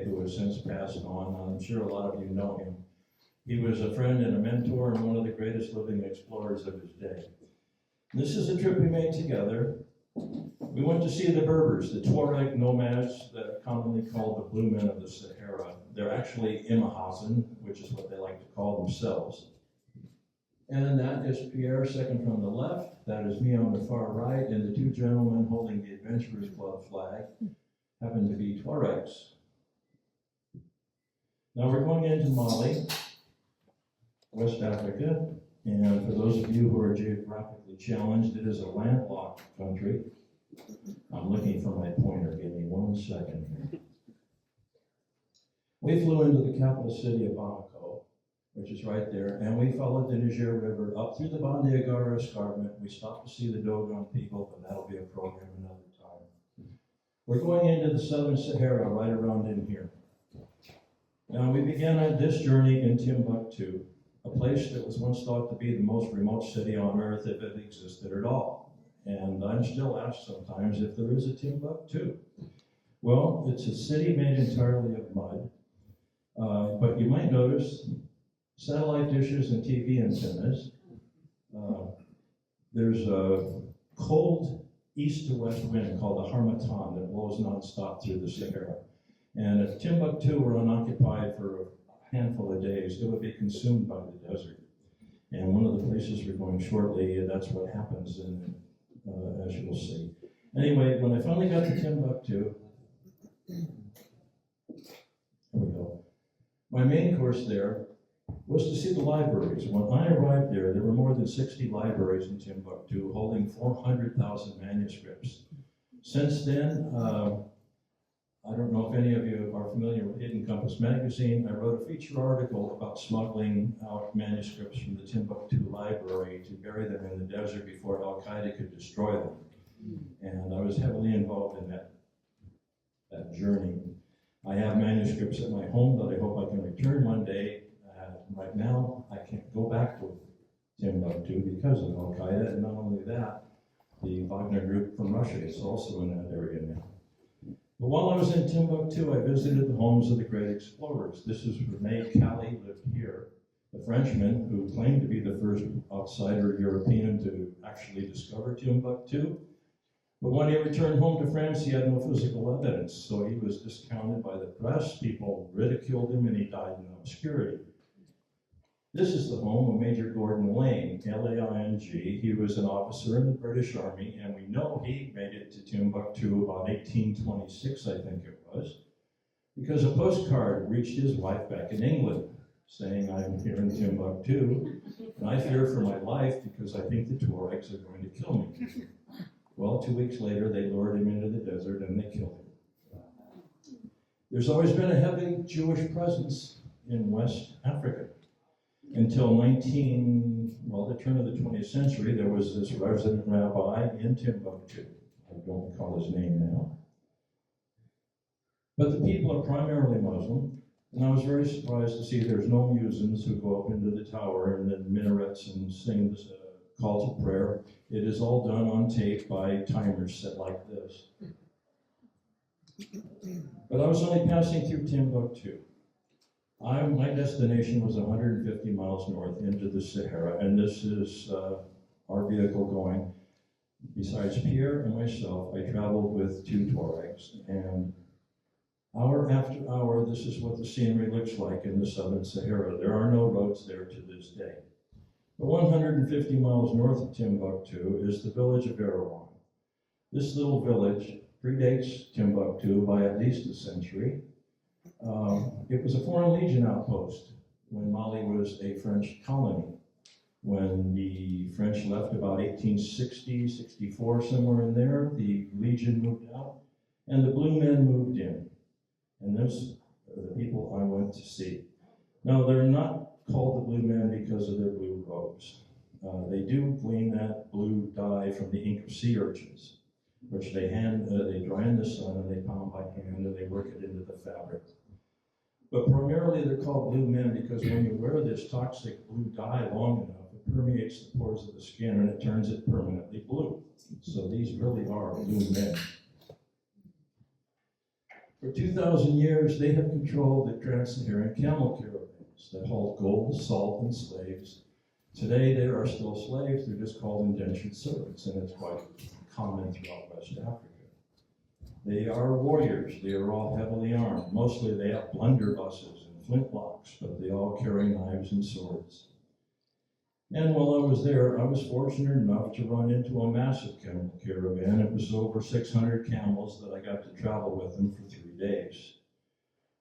who has since passed on. I'm sure a lot of you know him. He was a friend and a mentor and one of the greatest living explorers of his day. This is a trip we made together. We went to see the Berbers, the Tuareg nomads that are commonly called the Blue Men of the Sahara. They're actually Imahazan, which is what they like to call themselves. And then that is Pierre, second from the left. That is me on the far right, and the two gentlemen holding the Adventurers Club flag happen to be Tuaregs. Now we're going into Mali, West Africa, and for those of you who are geographically challenged, it is a landlocked country. I'm looking for my pointer, give me 1 second here. We flew into the capital city of Bamako, which is right there, and we followed the Niger River up through the Bandiagara escarpment. We stopped to see the Dogon people, but that'll be a program another time. We're going into the southern Sahara, right around in here. Now, we began this journey in Timbuktu, a place that was once thought to be the most remote city on earth if it existed at all. And I'm still asked sometimes if there is a Timbuktu. Well, it's a city made entirely of mud, but you might notice satellite dishes and TV antennas. There's a cold east to west wind called the Harmattan that blows nonstop through the Sahara. And if Timbuktu were unoccupied for a handful of days, it would be consumed by the desert. And one of the places we're going shortly, that's what happens, as you'll see. Anyway, when I finally got to Timbuktu, here we go. My main course there was to see the libraries. When I arrived there were more than 60 libraries in Timbuktu holding 400,000 manuscripts. Since then, I don't know if any of you are familiar with Hidden Compass magazine. I wrote a feature article about smuggling out manuscripts from the Timbuktu library to bury them in the desert before Al-Qaeda could destroy them. And I was heavily involved in that journey. I have manuscripts at my home that I hope I can return one day. Right now, I can't go back to Timbuktu because of Al-Qaeda, and not only that, the Wagner group from Russia is also in that area now. But while I was in Timbuktu, I visited the homes of the great explorers. This is Rene Cailly lived here, the Frenchman who claimed to be the first outsider European to actually discover Timbuktu. But when he returned home to France, he had no physical evidence, so he was discounted by the press. People ridiculed him, and he died in obscurity. This is the home of Major Gordon Laing, L-A-I-N-G. He was an officer in the British Army, and we know he made it to Timbuktu about 1826, I think it was, because a postcard reached his wife back in England saying, "I'm here in Timbuktu, and I fear for my life because I think the Tuaregs are going to kill me." Well, 2 weeks later, they lured him into the desert and they killed him. There's always been a heavy Jewish presence in West Africa. Until the turn of the 20th century, there was this resident rabbi in Timbuktu. I don't recall his name now. But the people are primarily Muslim, and I was very surprised to see there's no muezzins who go up into the tower and then minarets and sing the call to prayer. It is all done on tape by timers set like this. But I was only passing through Timbuktu. My destination was 150 miles north into the Sahara, and this is our vehicle going. Besides Pierre and myself, I traveled with two Tuaregs, and hour after hour, this is what the scenery looks like in the southern Sahara. There are no roads there to this day. But 150 miles north of Timbuktu is the village of Erewhon. This little village predates Timbuktu by at least a century. It was a Foreign Legion outpost when Mali was a French colony. When the French left about 1860, 64, somewhere in there, the Legion moved out, and the Blue Men moved in. And those are the people I went to see. Now, they're not called the Blue Men because of their blue robes. They do glean that blue dye from the ink of sea urchins, which they dry in the sun and they pound by hand and they work it into the fabric. But primarily they're called blue men because when you wear this toxic blue dye long enough, it permeates the pores of the skin and it turns it permanently blue. So these really are blue men. For 2,000 years, they have controlled the trans-Saharan camel caravans that hauled gold, salt, and slaves. Today, there are still slaves. They're just called indentured servants, and it's quite common throughout West Africa. They are warriors. They are all heavily armed. Mostly they have blunderbusses and flintlocks, but they all carry knives and swords. And while I was there, I was fortunate enough to run into a massive camel caravan. It was over 600 camels that I got to travel with them for 3 days.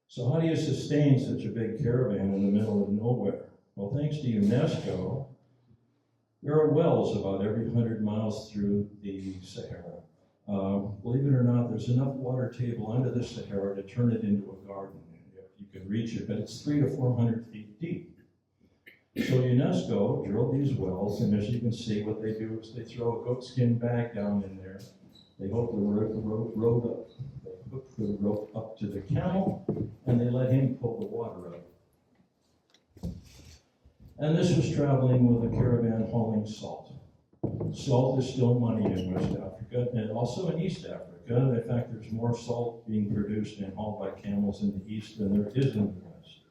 So how do you sustain such a big caravan in the middle of nowhere? Well, thanks to UNESCO, there are wells about every 100 miles through the Sahara. Believe it or not, there's enough water table under the Sahara to turn it into a garden if you can reach it, but it's 300 to 400 feet deep. So UNESCO drilled these wells, and as you can see, what they do is they throw a goatskin bag down in there. They hook the rope up to the camel, and they let him pull the water out. And this was traveling with a caravan hauling salt. Salt is still money in West Africa and also in East Africa. In fact, there's more salt being produced and hauled by camels in the east than there is in the west.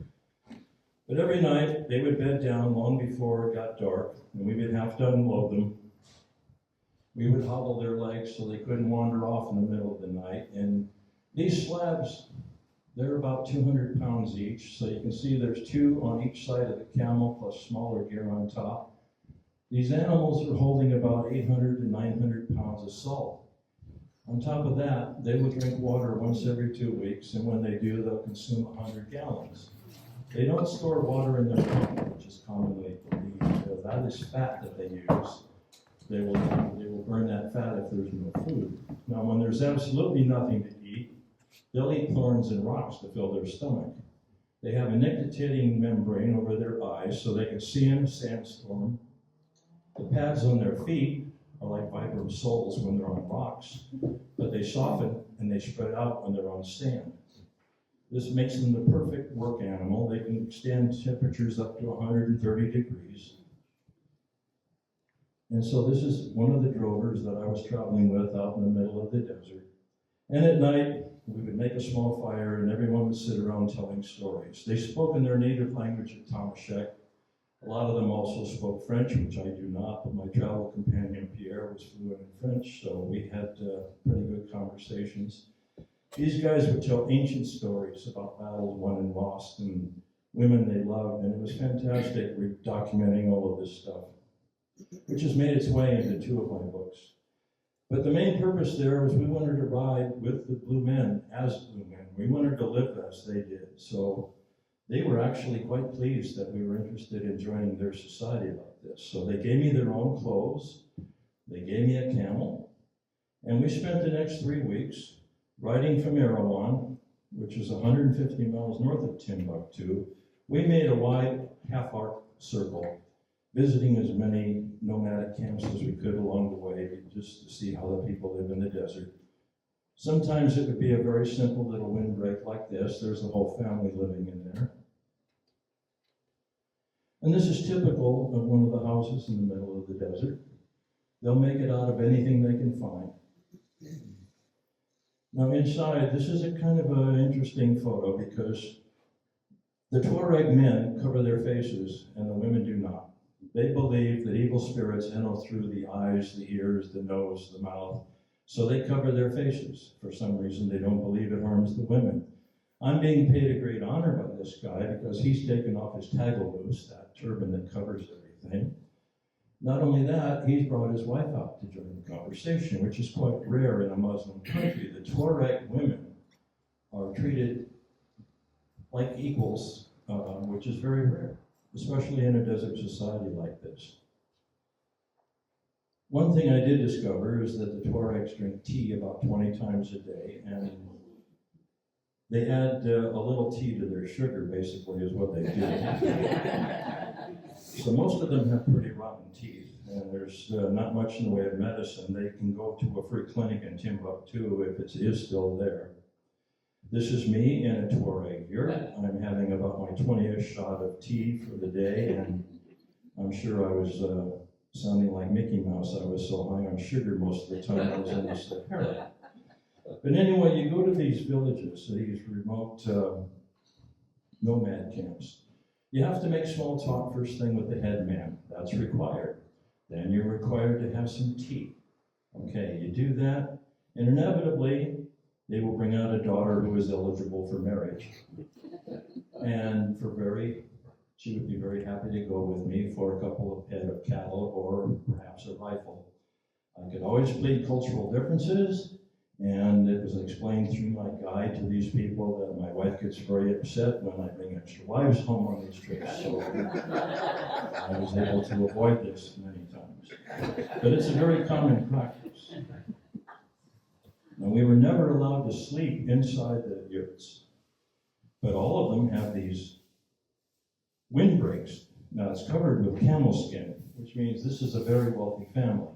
But every night, they would bed down long before it got dark, and we would have to unload them. We would hobble their legs so they couldn't wander off in the middle of the night. And these slabs, they're about 200 pounds each. So you can see there's 2 on each side of the camel plus smaller gear on top. These animals are holding about 800 to 900 pounds of salt. On top of that, they will drink water once every 2 weeks, and when they do, they'll consume 100 gallons. They don't store water in their tummy, which is commonly believed, because that is fat that they use. They will burn that fat if there's no food. Now, when there's absolutely nothing to eat, they'll eat thorns and rocks to fill their stomach. They have a nictitating membrane over their eyes so they can see in a sandstorm. The pads on their feet are like Vibram soles when they're on rocks, but they soften and they spread out when they're on sand. This makes them the perfect work animal. They can stand temperatures up to 130 degrees. And so this is one of the drovers that I was traveling with out in the middle of the desert. And at night, we would make a small fire and everyone would sit around telling stories. They spoke in their native language at Tamashek. A lot of them also spoke French, which I do not, but my travel companion Pierre was fluent in French, so we had pretty good conversations. These guys would tell ancient stories about battles won and lost and women they loved, and it was fantastic documenting all of this stuff, which has made its way into 2 of my books. But the main purpose there was we wanted to ride with the Blue Men as Blue Men. We wanted to live as they did, so they were actually quite pleased that we were interested in joining their society like this. So they gave me their own clothes, they gave me a camel, and we spent the next 3 weeks riding from Erewhon, which is 150 miles north of Timbuktu. We made a wide half-arc circle, visiting as many nomadic camps as we could along the way, just to see how the people live in the desert. Sometimes it would be a very simple little windbreak like this. There's the whole family living in there. And this is typical of one of the houses in the middle of the desert. They'll make it out of anything they can find. Now inside, this is a kind of an interesting photo because the Tuareg men cover their faces and the women do not. They believe that evil spirits enter through the eyes, the ears, the nose, the mouth, so they cover their faces. For some reason, they don't believe it harms the women. I'm being paid a great honor by this guy because he's taken off his tagalus, that turban that covers everything. Not only that, he's brought his wife out to join the conversation, which is quite rare in a Muslim country. The Tuareg women are treated like equals, which is very rare, especially in a desert society like this. One thing I did discover is that the Tuaregs drink tea about 20 times a day, and they add a little tea to their sugar, basically, is what they do. So most of them have pretty rotten teeth, and there's not much in the way of medicine. They can go to a free clinic in Timbuktu if it is still there. This is me in a Tuareg yurt. I'm having about my 20th shot of tea for the day, and I'm sure I was sounding like Mickey Mouse. I was so high on sugar most of the time I was in the Sahara. But anyway, you go to these villages, these remote nomad camps. You have to make small talk first thing with the head man. That's required. Then you're required to have some tea. Okay, you do that, and inevitably, they will bring out a daughter who is eligible for marriage. And she would be very happy to go with me for a couple of head of cattle or perhaps a rifle. I could always plead cultural differences, and it was explained through my guide to these people that my wife gets very upset when I bring extra wives home on these trips. So I was able to avoid this many times. But it's a very common practice. And we were never allowed to sleep inside the yurts. But all of them have these windbreaks. Now it's covered with camel skin, which means this is a very wealthy family.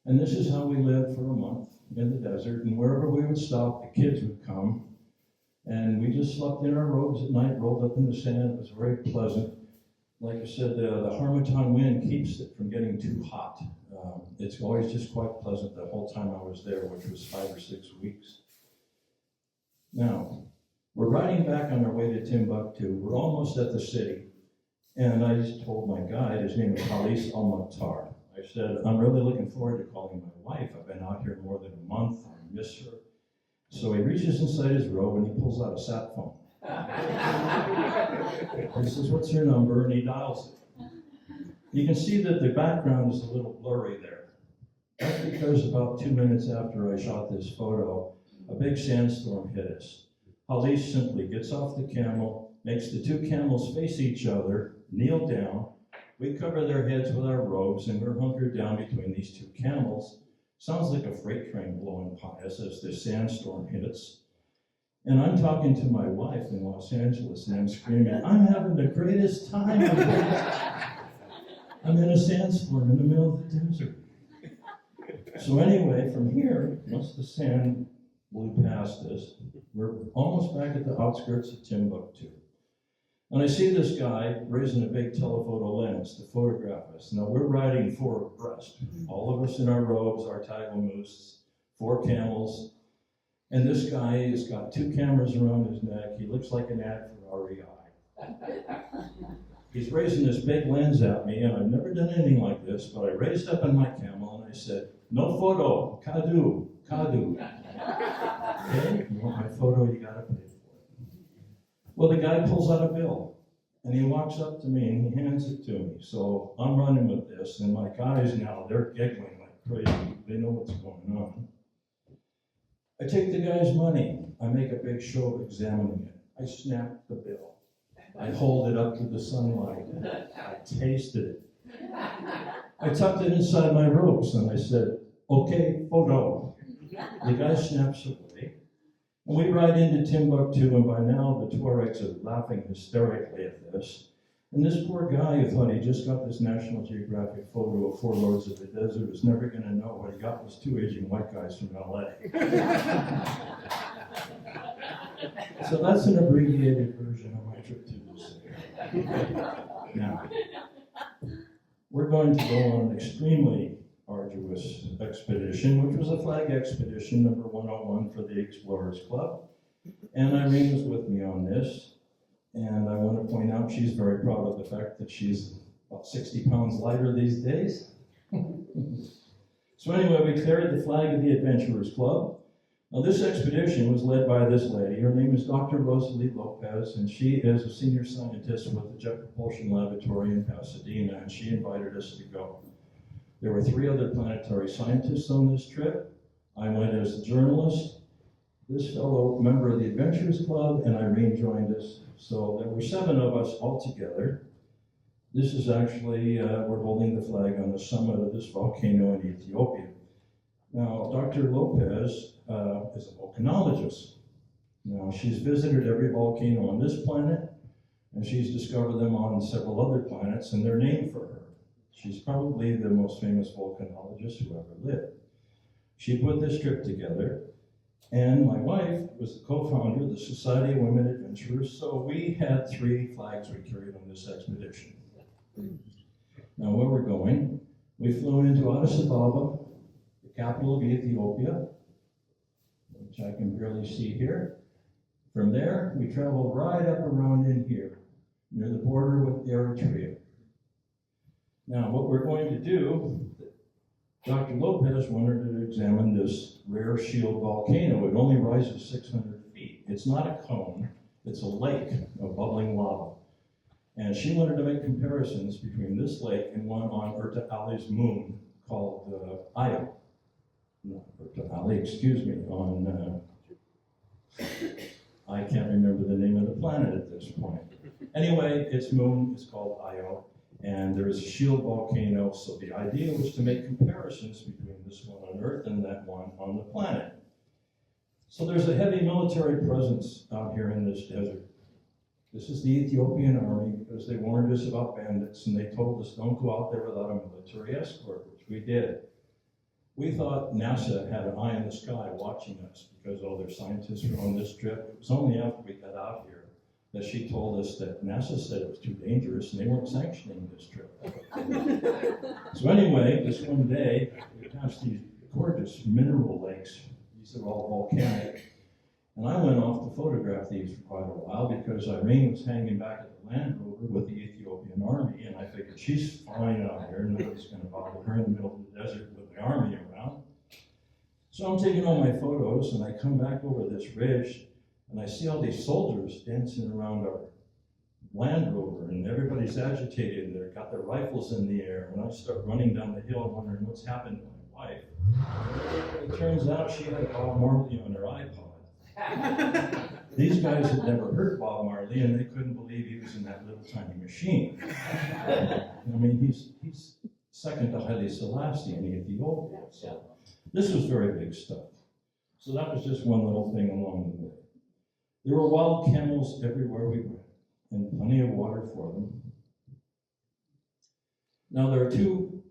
And this is how we lived for a month in the desert, and wherever we would stop, the kids would come, and we just slept in our robes at night, rolled up in the sand. It was very pleasant. Like I said, the Harmattan wind keeps it from getting too hot. It's always just quite pleasant the whole time I was there, which was 5 or 6 weeks. Now, we're riding back on our way to Timbuktu. We're almost at the city, and I just told my guide, his name is Halis Al-Mukhtar. I said, I'm really looking forward to calling my wife. I've been out here more than a month. I miss her. So he reaches inside his robe and he pulls out a sat phone. He says, what's your number? And he dials it. You can see that the background is a little blurry there. That's because about 2 minutes after I shot this photo, a big sandstorm hit us. Halis simply gets off the camel, makes the two camels face each other, kneel down. We cover their heads with our robes, and we're hunkered down between these two camels. Sounds like a freight train blowing by us as this sandstorm hits. And I'm talking to my wife in Los Angeles, and I'm screaming, I'm having the greatest time. I'm in a sandstorm in the middle of the desert. So anyway, from here, once the sand blew past us, we're almost back at the outskirts of Timbuktu. And I see this guy raising a big telephoto lens to photograph us. Now we're riding 4 abreast, all of us in our robes, our tagalmooses, 4 camels. And this guy has got 2 cameras around his neck. He looks like an ad for REI. He's raising this big lens at me, and I've never done anything like this, but I raised up on my camel and I said, no photo, kadu, kadu. Okay, you want my photo, you gotta pay for it. Well, the guy pulls out a bill, and he walks up to me, and he hands it to me. So I'm running with this, and my guys now, they're giggling like crazy. They know what's going on. I take the guy's money. I make a big show of examining it. I snap the bill. I hold it up to the sunlight. I tasted it. I tucked it inside my robes, and I said, okay, photo. The guy snaps away. And we ride into Timbuktu, and by now the Tuaregs are laughing hysterically at this. And this poor guy who thought he just got this National Geographic photo of 4 lords of the desert is never going to know what he got was 2 aging white guys from LA. So that's an abbreviated version of my trip to the city. Now, we're going to go on an extremely arduous expedition, which was a flag expedition number 101 for the Explorers Club. And Irene was with me on this. And I want to point out she's very proud of the fact that she's about 60 pounds lighter these days. So anyway, we carried the flag of the Adventurers Club. Now this expedition was led by this lady. Her name is Dr. Rosalie Lopez, and she is a senior scientist with the Jet Propulsion Laboratory in Pasadena, and she invited us to go. There were 3 other planetary scientists on this trip. I went as a journalist. This fellow, member of the Adventurers Club, and Irene joined us. So there were 7 of us all together. This is actually, we're holding the flag on the summit of this volcano in Ethiopia. Now, Dr. Lopez is a volcanologist. Now, she's visited every volcano on this planet, and she's discovered them on several other planets, and they're named for her. She's probably the most famous volcanologist who ever lived. She put this trip together, and my wife was the co-founder of the Society of Women Adventurers, so we had 3 flags we carried on this expedition. Now, where we're going, we flew into Addis Ababa, the capital of Ethiopia. which I can barely see here. From there, we traveled right up around in here, near the border with Eritrea. Now, what we're going to do, Dr. Lopez wanted to examine this rare shield volcano. It only rises 600 feet. It's not a cone, it's a lake of bubbling lava. And she wanted to make comparisons between this lake and one on Urta Ali's moon called Io. No, Urta Ali, excuse me, on, I can't remember the name of the planet at this point. Anyway, its moon is called Io, and there is a shield volcano, so the idea was to make comparisons between this one on Earth and that one on the planet. So there's a heavy military presence out here in this desert. This is the Ethiopian army because they warned us about bandits and they told us don't go out there without a military escort, which we did. We thought NASA had an eye in the sky watching us because all their scientists were on this trip. It was only after we got out here that she told us that NASA said it was too dangerous and they weren't sanctioning this trip. So anyway, this one day, we passed these gorgeous mineral lakes. These are all volcanic. And I went off to photograph these for quite a while because Irene was hanging back at the Land Rover with the Ethiopian army, and I figured she's fine out here, nobody's going to bother her in the middle of the desert with the army around. So I'm taking all my photos, and I come back over this ridge, and I see all these soldiers dancing around our Land Rover, and everybody's agitated, and they've got their rifles in the air, and I start running down the hill wondering what's happened to my wife. It turns out she had Bob Marley on her iPod. These guys had never heard Bob Marley, and they couldn't believe he was in that little tiny machine. I mean, he's second to Haile Selassie in Ethiopia. So this was very big stuff. So that was just one little thing along the way. There were wild camels everywhere we went, and plenty of water for them. Now there are two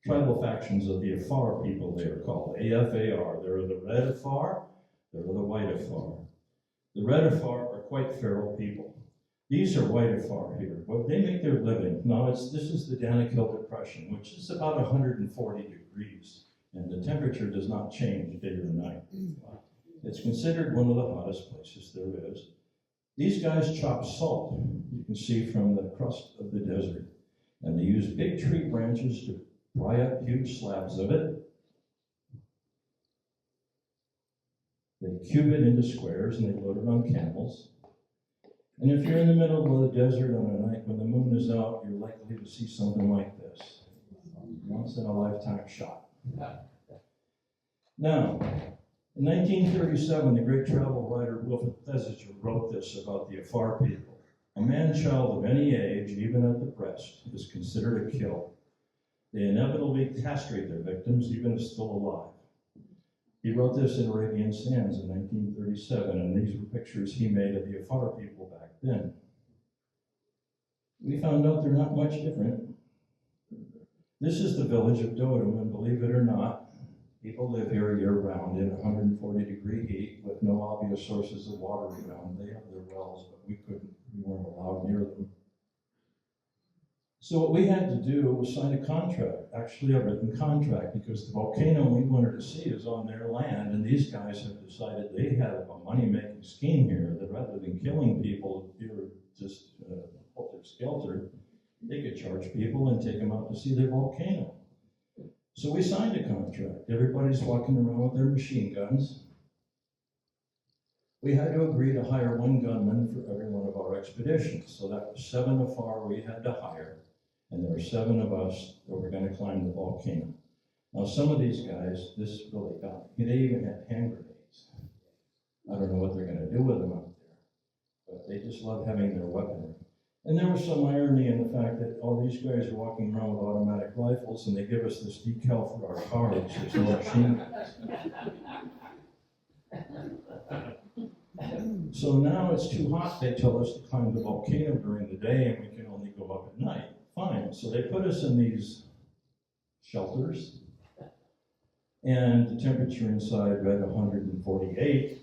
tribal factions of the Afar people. They are called AFAR. There are the Red Afar. There are the white Afar. The red Afar are quite feral people. These are white Afar here, but they make their living. Now, this is the Danakil Depression, which is about 140 degrees, and the temperature does not change day or night. It's considered one of the hottest places there is. These guys chop salt, you can see from the crust of the desert, and they use big tree branches to pry up huge slabs of it. They cube it into squares and they load it on camels. And if you're in the middle of the desert on a night when the moon is out, you're likely to see something like this. Once in a lifetime shot. Now, in 1937, the great travel writer Wilfred Thesiger wrote this about the Afar people. A man-child of any age, even at the breast, is considered a kill. They inevitably castrate their victims, even if still alive. He wrote this in Arabian Sands in 1937, and these were pictures he made of the Afar people back then. We found out they're not much different. This is the village of Dodom, and believe it or not, people live here year-round in 140-degree heat with no obvious sources of water around. They have their wells, but we weren't allowed near them. So what we had to do was sign a contract, actually a written contract, because the volcano we wanted to see is on their land, and these guys have decided they had a money-making scheme here, that rather than killing people here just helter-skelter, they could charge people and take them out to see their volcano. So we signed a contract. Everybody's walking around with their machine guns. We had to agree to hire one gunman for every one of our expeditions. So that was 7 Afar we had to hire. And there were 7 of us that were going to climb the volcano. Now, some of these guys, this really got me. They even had hand grenades. I don't know what they're going to do with them out there, but they just love having their weaponry. And there was some irony in the fact that all these guys are walking around with automatic rifles, and they give us this decal for our cars. There's no machine guns. So now it's too hot, they tell us, to climb the volcano during the day, and we can only go up at night. Fine, so they put us in these shelters, and the temperature inside read 148.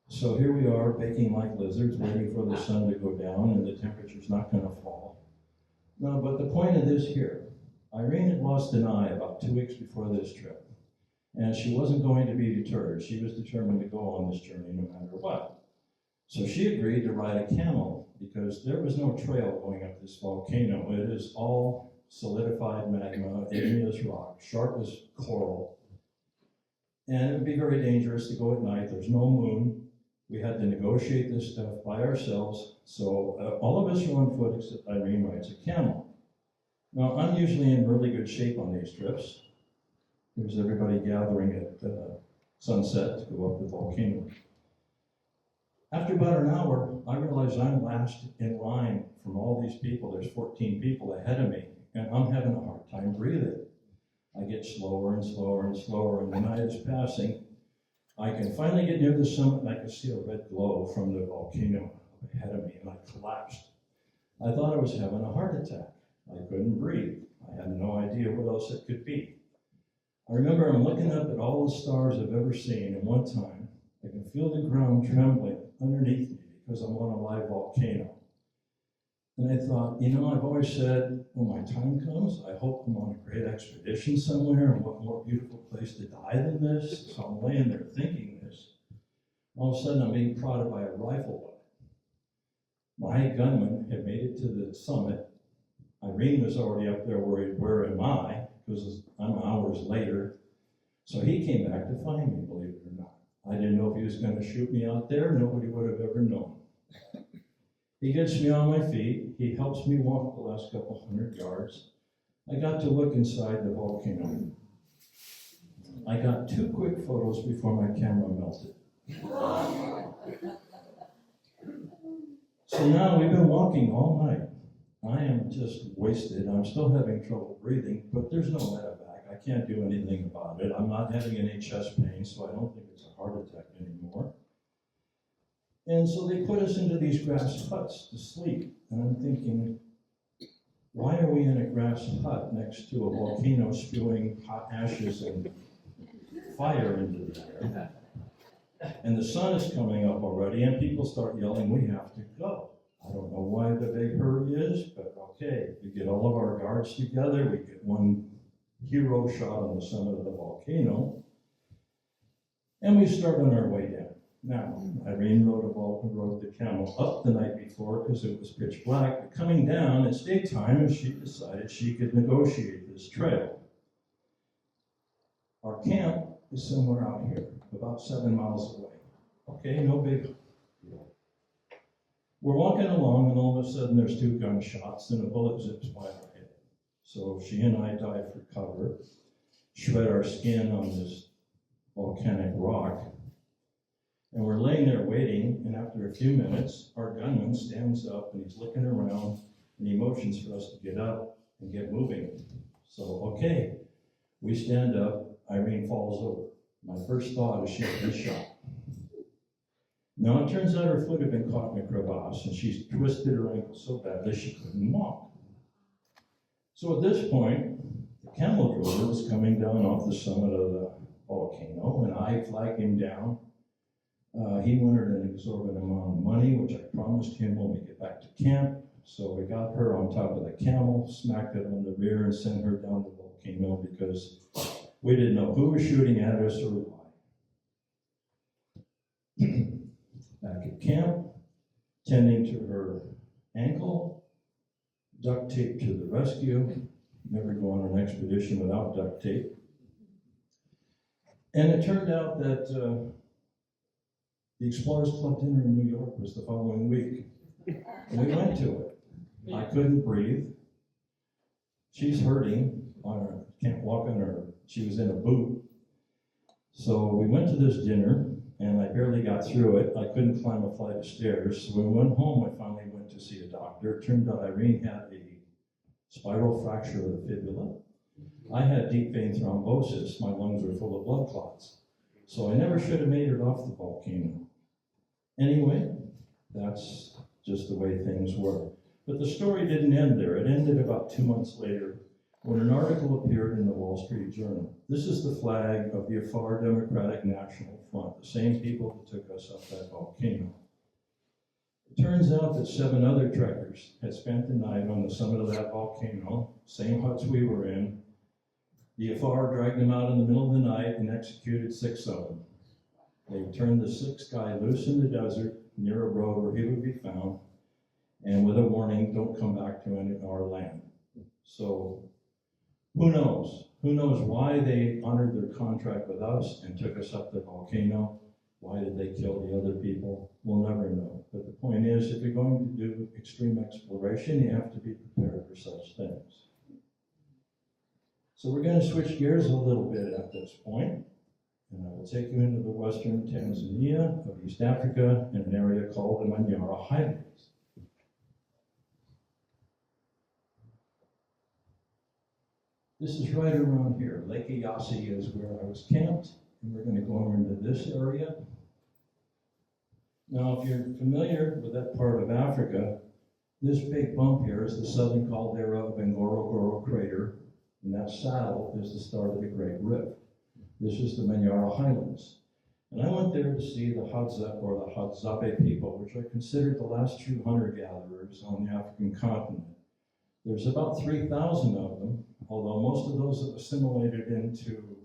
So here we are, baking like lizards, waiting for the sun to go down, and the temperature's not going to fall. No, but the point of this here, Irene had lost an eye about 2 weeks before this trip, And she wasn't going to be deterred. She was determined to go on this journey no matter what. So she agreed to ride a camel because there was no trail going up this volcano. It is all solidified magma, igneous rock, sharp as coral. And it would be very dangerous to go at night. There's no moon. We had to negotiate this stuff by ourselves. So all of us are on foot except Irene rides a camel. Now, I'm usually in really good shape on these trips. There's everybody gathering at sunset to go up the volcano. After about an hour, I realized I'm last in line from all these people. There's 14 people ahead of me, and I'm having a hard time breathing. I get slower and slower and slower, and the night is passing. I can finally get near the summit, and I can see a red glow from the volcano ahead of me, and I collapsed. I thought I was having a heart attack. I couldn't breathe. I had no idea what else it could be. I remember I'm looking up at all the stars I've ever seen, and one time I can feel the ground trembling underneath me because I'm on a live volcano. And I thought, you know, I've always said, when my time comes, I hope I'm on a great expedition somewhere, and what more beautiful place to die than this? So I'm laying there thinking this. All of a sudden, I'm being prodded by a rifle butt. My gunman had made it to the summit. Irene was already up there worried, where am I? Because I'm hours later. So he came back to find me, believe it or not. I didn't know if he was going to shoot me out there. Nobody would have ever known. He gets me on my feet. He helps me walk the last couple hundred yards. I got to look inside the volcano. I got 2 quick photos before my camera melted. So now we've been walking all night. I am just wasted. I'm still having trouble breathing, but there's no medevac. I can't do anything about it. I'm not having any chest pain, so I don't think it's a heart attack anymore. And so they put us into these grass huts to sleep. And I'm thinking, why are we in a grass hut next to a volcano spewing hot ashes and fire into the air? And the sun is coming up already, and people start yelling, we have to go. I don't know why the big hurry is, but okay. We get all of our guards together. We get one hero shot on the summit of the volcano. And we start on our way down. Now, Irene rode the camel up the night before because it was pitch black. But coming down, it's daytime, and she decided she could negotiate this trail. Our camp is somewhere out here, about 7 miles away. Okay, no big deal. We're walking along, and all of a sudden there's 2 gunshots, and a bullet zips by our head. So she and I dive for cover, shred our skin on this volcanic rock, and we're laying there waiting, and after a few minutes, our gunman stands up, and he's looking around, and he motions for us to get up and get moving. So, okay, we stand up, Irene falls over. My first thought is she's been shot. Now, it turns out her foot had been caught in a crevasse, and she's twisted her ankle so badly she couldn't walk. So at this point, the camel drover was coming down off the summit of the volcano, and I flagged him down. He wanted an exorbitant amount of money, which I promised him when we get back to camp. So we got her on top of the camel, smacked it on the rear, and sent her down the volcano because we didn't know who was shooting at us or why. Back at camp, tending to her ankle, duct tape to the rescue. Never go on an expedition without duct tape. And it turned out that the Explorers Club dinner in New York was the following week. And we went to it. I couldn't breathe. She's hurting on her, can't walk on her, she was in a boot. So we went to this dinner, and I barely got through it. I couldn't climb a flight of stairs. So when we went home, I finally went to see a doctor. It turned out Irene had a spiral fracture of the fibula. I had deep vein thrombosis. My lungs were full of blood clots. So I never should have made it off the volcano. Anyway, that's just the way things were. But the story didn't end there. It ended about 2 months later when an article appeared in the Wall Street Journal. This is the flag of the Afar Democratic National Front, the same people who took us up that volcano. It turns out that 7 other trekkers had spent the night on the summit of that volcano, same huts we were in. The Afar dragged them out in the middle of the night and executed 6 of them. They turned the 6th guy loose in the desert near a road where he would be found, and with a warning, don't come back to our land. So who knows? Who knows why they honored their contract with us and took us up the volcano? Why did they kill the other people? We'll never know. But the point is, if you're going to do extreme exploration, you have to be prepared for such things. So we're going to switch gears a little bit at this point, and I will take you into the western Tanzania of East Africa in an area called the Manyara Highlands. This is right around here. Lake Eyasi is where I was camped, and we're going to go over into this area. Now, if you're familiar with that part of Africa, this big bump here is the southern caldera of Ngorongoro crater, and that saddle is the start of the Great Rift. This is the Manyara Highlands. And I went there to see the Hadza, or the Hadzabe people, which are considered the last true hunter-gatherers on the African continent. There's about 3,000 of them, although most of those have assimilated into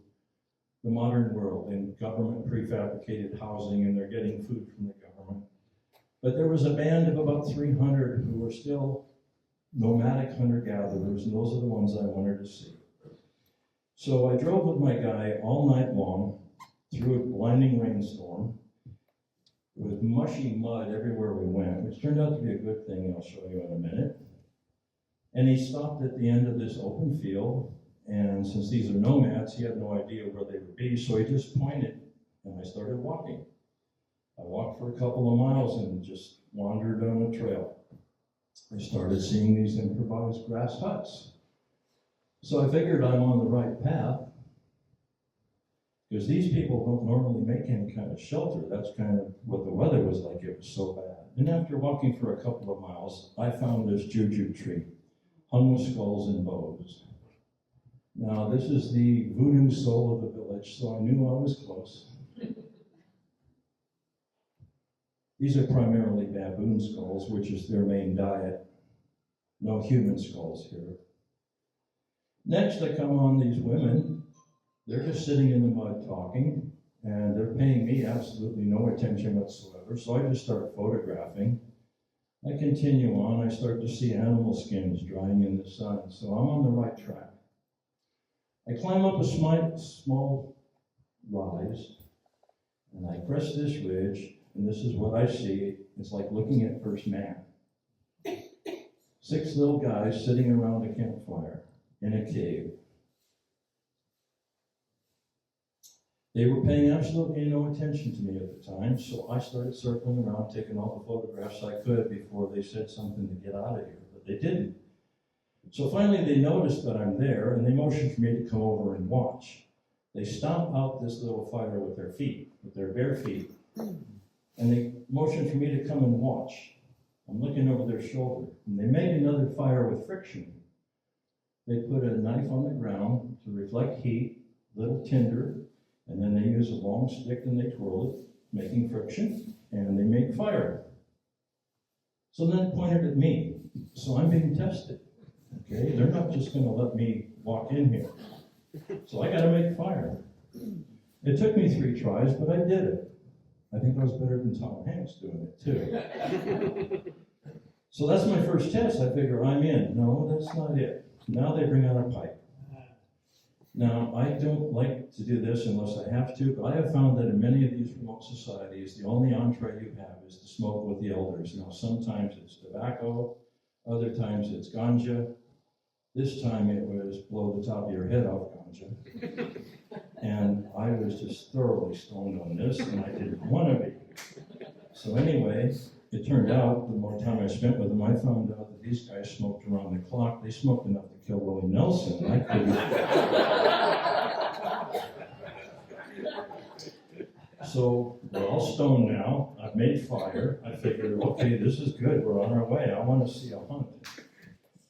the modern world in government prefabricated housing, and they're getting food from the government. But there was a band of about 300 who were still nomadic hunter-gatherers, and those are the ones I wanted to see. So I drove with my guy all night long through a blinding rainstorm with mushy mud everywhere we went, which turned out to be a good thing, I'll show you in a minute. And he stopped at the end of this open field, and since these are nomads, he had no idea where they would be, so he just pointed, and I started walking. I walked for a couple of miles and just wandered on a trail. I started seeing these improvised grass huts. So I figured I'm on the right path, because these people don't normally make any kind of shelter. That's kind of what the weather was like. It was so bad. And after walking for a couple of miles, I found this juju tree, hung with skulls and bows. Now, this is the voodoo soul of the village, so I knew I was close. These are primarily baboon skulls, which is their main diet. No human skulls here. Next, I come on these women. They're just sitting in the mud talking, and they're paying me absolutely no attention whatsoever, so I just start photographing. I continue on. I start to see animal skins drying in the sun, so I'm on the right track. I climb up a small rise, and I crest this ridge, and this is what I see. It's like looking at first man. 6 little guys sitting around a campfire in a cave. They were paying absolutely no attention to me at the time, so I started circling around, taking all the photographs I could before they said something to get out of here, but they didn't. So finally they noticed that I'm there, and they motioned for me to come over and watch. They stomp out this little fire with their feet, with their bare feet, and they motioned for me to come and watch. I'm looking over their shoulder, and they made another fire with friction. They put a knife on the ground to reflect heat, little tinder, and then they use a long stick and they twirl it, making friction, and they make fire. So then it pointed at me. So I'm being tested. Okay, they're not just going to let me walk in here. So I got to make fire. It took me 3 tries, but I did it. I think I was better than Tom Hanks doing it too. So that's my first test. I figure I'm in. No, that's not it. Now they bring out a pipe. Now, I don't like to do this unless I have to, but I have found that in many of these remote societies, the only entree you have is to smoke with the elders. Now, sometimes it's tobacco, other times it's ganja. This time it was blow the top of your head off ganja. And I was just thoroughly stoned on this, and I didn't want to be. So anyway, it turned out, the more time I spent with them, I found out that these guys smoked around the clock. They smoked enough to kill Willie Nelson. I couldn't. So we're all stoned now. I've made fire. I figured, okay, this is good. We're on our way. I want to see a hunt.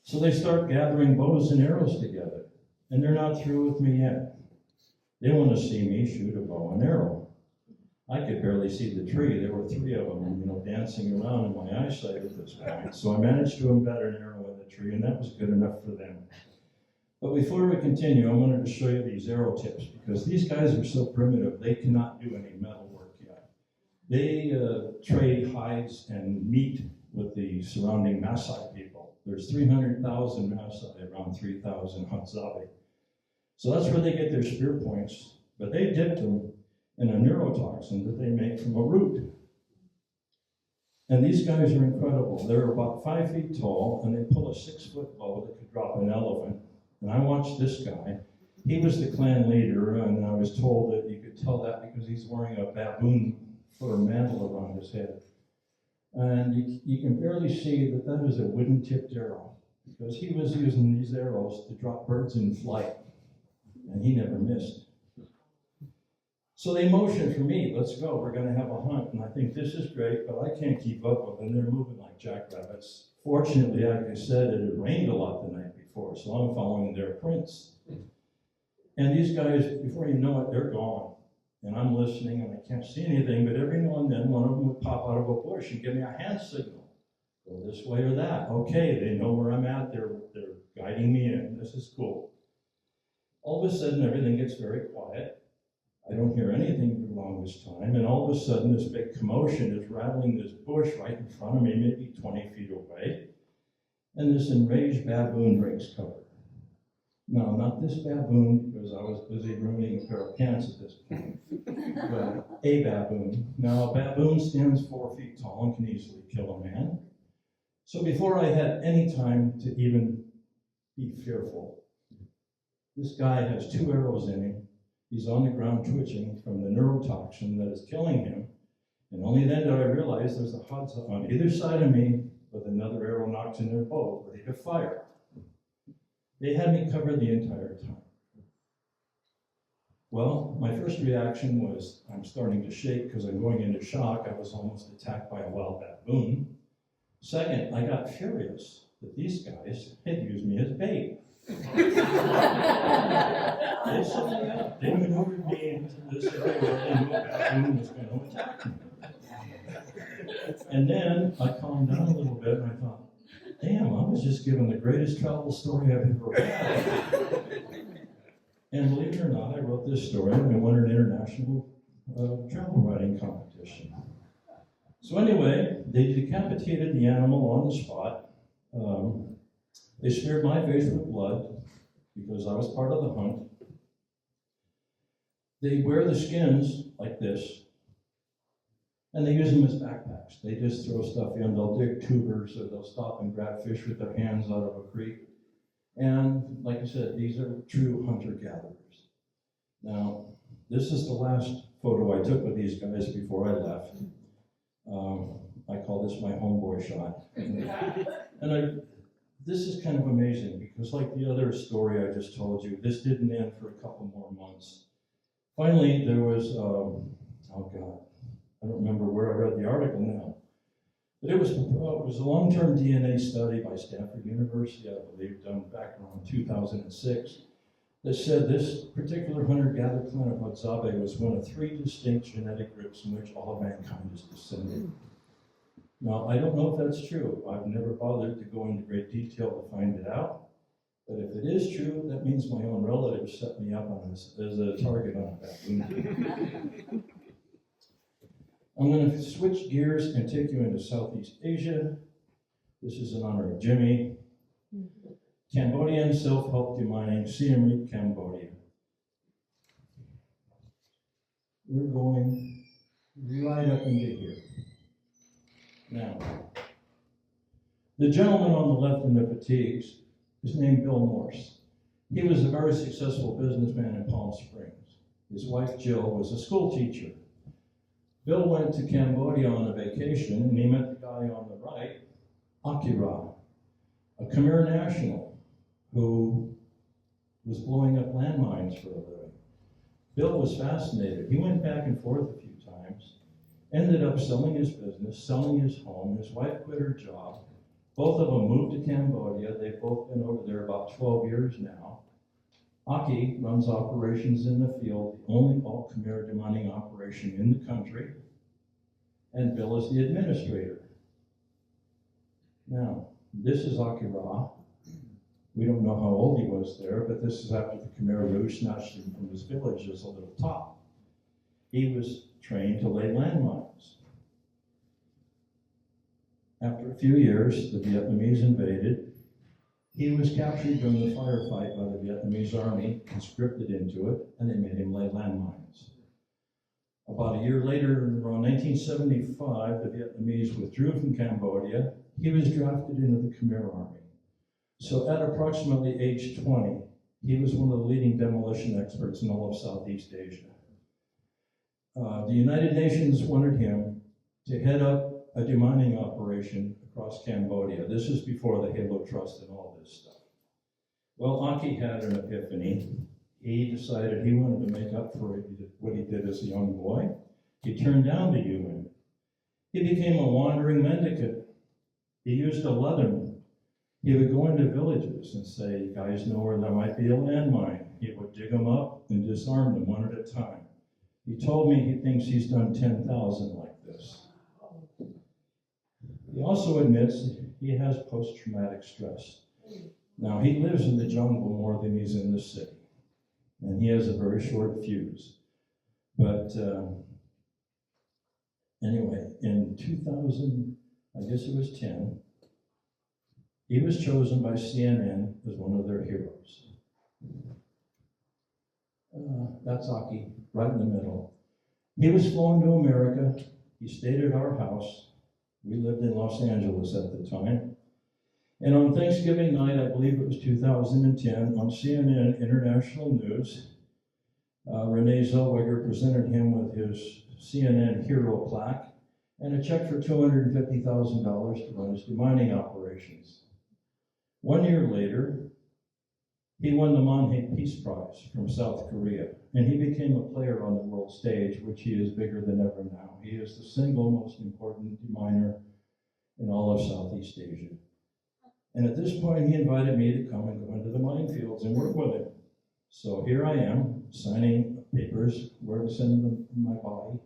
So they start gathering bows and arrows together. And they're not through with me yet. They want to see me shoot a bow and arrow. I could barely see the tree. There were 3 of them, dancing around in my eyesight at this point. So I managed to embed an arrow in the tree, and that was good enough for them. But before we continue, I wanted to show you these arrow tips because these guys are so primitive, they cannot do any metal work yet. They trade hides and meat with the surrounding Maasai people. There's 300,000 Maasai, around 3,000 Hadzabe. So that's where they get their spear points, but they dip them in a neurotoxin that they make from a root. And these guys are incredible. They're about 5 feet tall, and they pull a 6-foot bow that could drop an elephant. And I watched this guy. He was the clan leader, and I was told that you could tell that because he's wearing a baboon fur mantle around his head. And you can barely see that that is a wooden-tipped arrow because he was using these arrows to drop birds in flight, and he never missed. So they motioned for me, let's go, we're going to have a hunt. And I think this is great, but I can't keep up with them. They're moving like jackrabbits. Fortunately, like I said, it had rained a lot the night before, so I'm following their prints. And these guys, before you know it, they're gone. And I'm listening, and I can't see anything, but every now and then, one of them would pop out of a bush and give me a hand signal. Go this way or that. Okay, they know where I'm at. They're guiding me in. This is cool. All of a sudden, everything gets very quiet. I don't hear anything for the longest time, and all of a sudden, this big commotion is rattling this bush right in front of me, maybe 20 feet away, and this enraged baboon breaks cover. No, not this baboon, because I was busy ruining a pair of pants at this point, but a baboon. Now, a baboon stands 4 feet tall and can easily kill a man. So before I had any time to even be fearful, this guy has 2 arrows in him. He's on the ground twitching from the neurotoxin that is killing him. And only then did I realize there's a Hadza on either side of me with another arrow knocked in their bow, ready to fire. They had me covered the entire time. Well, my first reaction was I'm starting to shake because I'm going into shock. I was almost attacked by a wild baboon. Second, I got furious that these guys had used me as bait. They set me up. They maneuvered me into this area where they knew a baboon was going to attack me. And then I calmed down a little bit and I thought, damn, I was just given the greatest travel story I've ever had. And believe it or not, I wrote this story and I won an international travel writing competition. So anyway, they decapitated the animal on the spot. They smeared my face with blood because I was part of the hunt. They wear the skins like this, and they use them as backpacks. They just throw stuff in. They'll dig tubers, or they'll stop and grab fish with their hands out of a creek. And like I said, these are true hunter-gatherers. Now, this is the last photo I took with these guys before I left. I call this my homeboy shot. This is kind of amazing because like the other story I just told you, this didn't end for a couple more months. Finally, there was, oh God, I don't remember where I read the article now, but it was a long-term DNA study by Stanford University, I believe, done back around 2006, that said this particular hunter-gatherer clan of Hadzabe was one of 3 distinct genetic groups in which all of mankind is descended. Now, I don't know if that's true. I've never bothered to go into great detail to find it out. But if it is true, that means my own relatives set me up on this as a target on a baboon. I'm going to switch gears and take you into Southeast Asia. This is in honor of Jimmy. Cambodian self-help demining Siem Reap, Cambodia. We're going right up into here. Now, the gentleman on the left in the fatigues is named Bill Morse. He was a very successful businessman in Palm Springs. His wife, Jill, was a school teacher. Bill went to Cambodia on a vacation, and he met the guy on the right, Akira, a Khmer national who was blowing up landmines for a living. Bill was fascinated. He went back and forth a few times, ended up selling his business, selling his home. His wife quit her job. Both of them moved to Cambodia. They've both been over there about 12 years now. Aki runs operations in the field, the only all Khmer demining operation in the country, and Bill is the administrator. Now, this is Akira. We don't know how old he was there, but this is after the Khmer Rouge snatched him from his village as a little tot. He was trained to lay landmines. After a few years, the Vietnamese invaded. He was captured during the firefight by the Vietnamese army, conscripted into it, and they made him lay landmines. About a year later, around 1975, the Vietnamese withdrew from Cambodia. He was drafted into the Khmer Army. So at approximately age 20, he was one of the leading demolition experts in all of Southeast Asia. The United Nations wanted him to head up a demining operation across Cambodia. This is before the Halo Trust and all this stuff. Well, Aki had an epiphany. He decided he wanted to make up for what he did as a young boy. He turned down the UN. He became a wandering mendicant. He used a leatherman. He would go into villages and say, "You guys know where there might be a landmine." He would dig them up and disarm them one at a time. He told me he thinks he's done 10,000 like this. He also admits he has post-traumatic stress. Now, he lives in the jungle more than he's in the city, and he has a very short fuse. But anyway, in 2000, I guess it was 10, he was chosen by CNN as one of their heroes. That's Aki, right in the middle. He was flown to America. He stayed at our house. We lived in Los Angeles at the time. And on Thanksgiving night, I believe it was 2010, on CNN International News, Renee Zellweger presented him with his CNN hero plaque and a check for $250,000 to run his demining operations. 1 year later, he won the Manhae Peace Prize from South Korea, and he became a player on the world stage, which he is bigger than ever now. He is the single most important deminer in all of Southeast Asia. And at this point, he invited me to come and go into the minefields and work with him. So here I am, signing papers, where to send my body.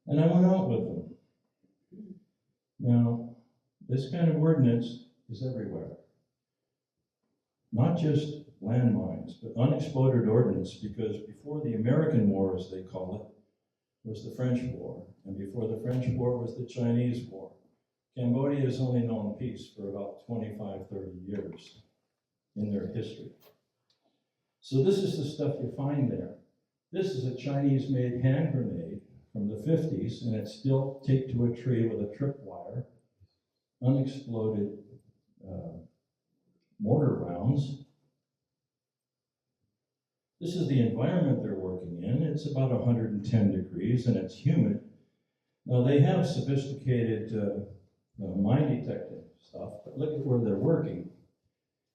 And I went out with him. Now, this kind of ordnance is everywhere. Not just landmines, but unexploded ordnance, because before the American War, as they call it, was the French War, and before the French War was the Chinese War. Cambodia has only known peace for about 25, 30 years in their history. So this is the stuff you find there. This is a Chinese-made hand grenade from the 50s, and it's still taped to a tree with a tripwire, unexploded mortar rounds. This is the environment they're working in. It's about 110 degrees and it's humid. Now they have sophisticated mine detecting stuff, but look at where they're working.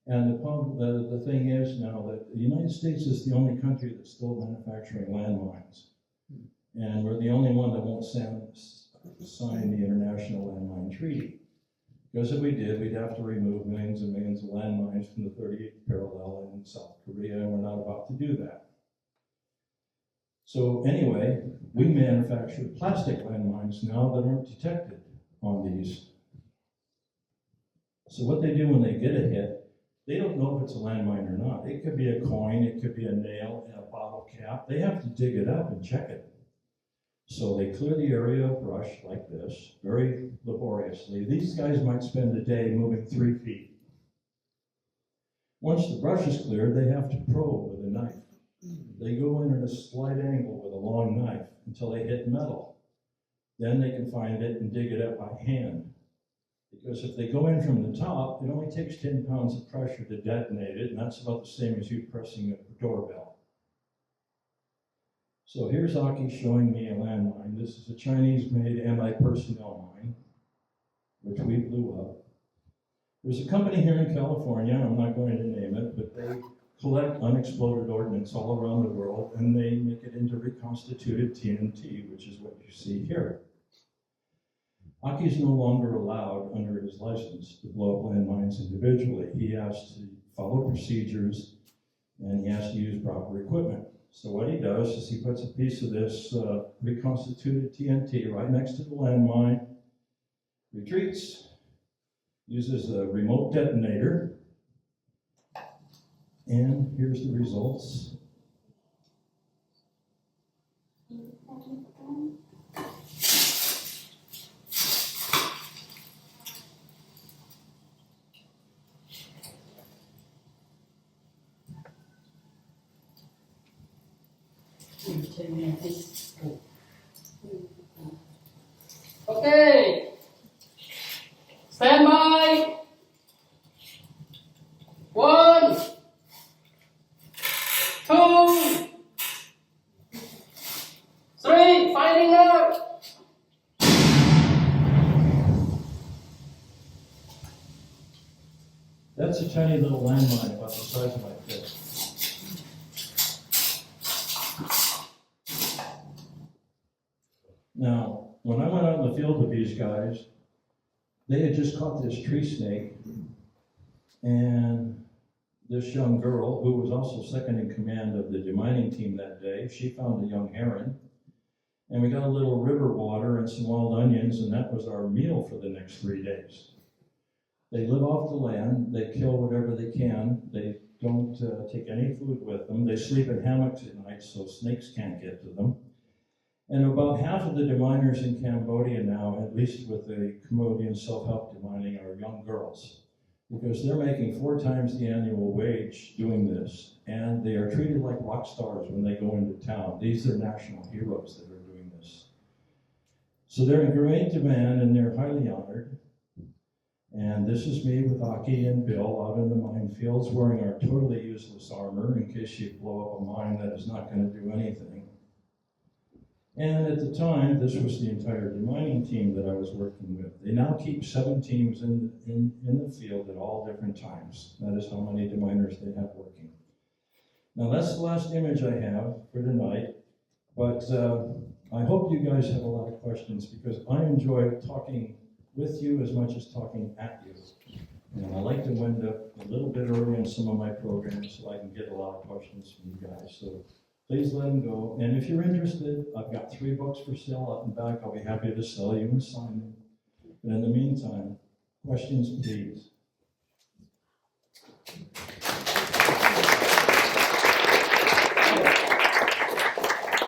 And the thing is now that the United States is the only country that's still manufacturing landmines. And we're the only one that won't sign the International Landmine Treaty. Because if we did, we'd have to remove millions and millions of landmines from the 38th parallel in South Korea, and we're not about to do that. So anyway, we manufacture plastic landmines now that aren't detected on these. So what they do when they get a hit, they don't know if it's a landmine or not. It could be a coin, it could be a nail in a bottle cap. They have to dig it up and check it. So they clear the area of brush like this, very laboriously. These guys might spend a day moving 3 feet. Once the brush is cleared, they have to probe with a knife. They go in at a slight angle with a long knife until they hit metal. Then they can find it and dig it up by hand. Because if they go in from the top, it only takes 10 pounds of pressure to detonate it, and that's about the same as you pressing a doorbell. So here's Aki showing me a landmine. This is a Chinese-made anti-personnel mine, which we blew up. There's a company here in California, I'm not going to name it, but they collect unexploded ordnance all around the world, and they make it into reconstituted TNT, which is what you see here. Aki is no longer allowed, under his license, to blow up landmines individually. He has to follow procedures, and he has to use proper equipment. So what he does is he puts a piece of this reconstituted TNT right next to the landmine, retreats, Uses a remote detonator. And here's the results. Okay. Stand by. 1, 2, 3. Finding out. That's a tiny little landmine about the size of my fist. Now, when I went out in the field with these guys, they had just caught this tree snake, and this young girl, who was also second in command of the demining team that day, she found a young heron, and we got a little river water and some wild onions, and that was our meal for the next 3 days. They live off the land, they kill whatever they can, they don't take any food with them, they sleep in hammocks at night so snakes can't get to them. And about half of the deminers in Cambodia now, at least with the Cambodian self-help demining, are young girls, because they're making 4 times the annual wage doing this, and they are treated like rock stars when they go into town. These are national heroes that are doing this. So they're in great demand, and they're highly honored. And this is me with Aki and Bill out in the minefields wearing our totally useless armor in case you blow up a mine that is not going to do anything. And at the time, this was the entire demining team that I was working with. They now keep 7 teams in the field at all different times. That is how many deminers they have working. Now that's the last image I have for tonight, but I hope you guys have a lot of questions because I enjoy talking with you as much as talking at you. And I like to wind up a little bit early on some of my programs so I can get a lot of questions from you guys. So please let them go. And if you're interested, I've got 3 books for sale out and back. I'll be happy to sell you and sign them. But in the meantime, questions, please.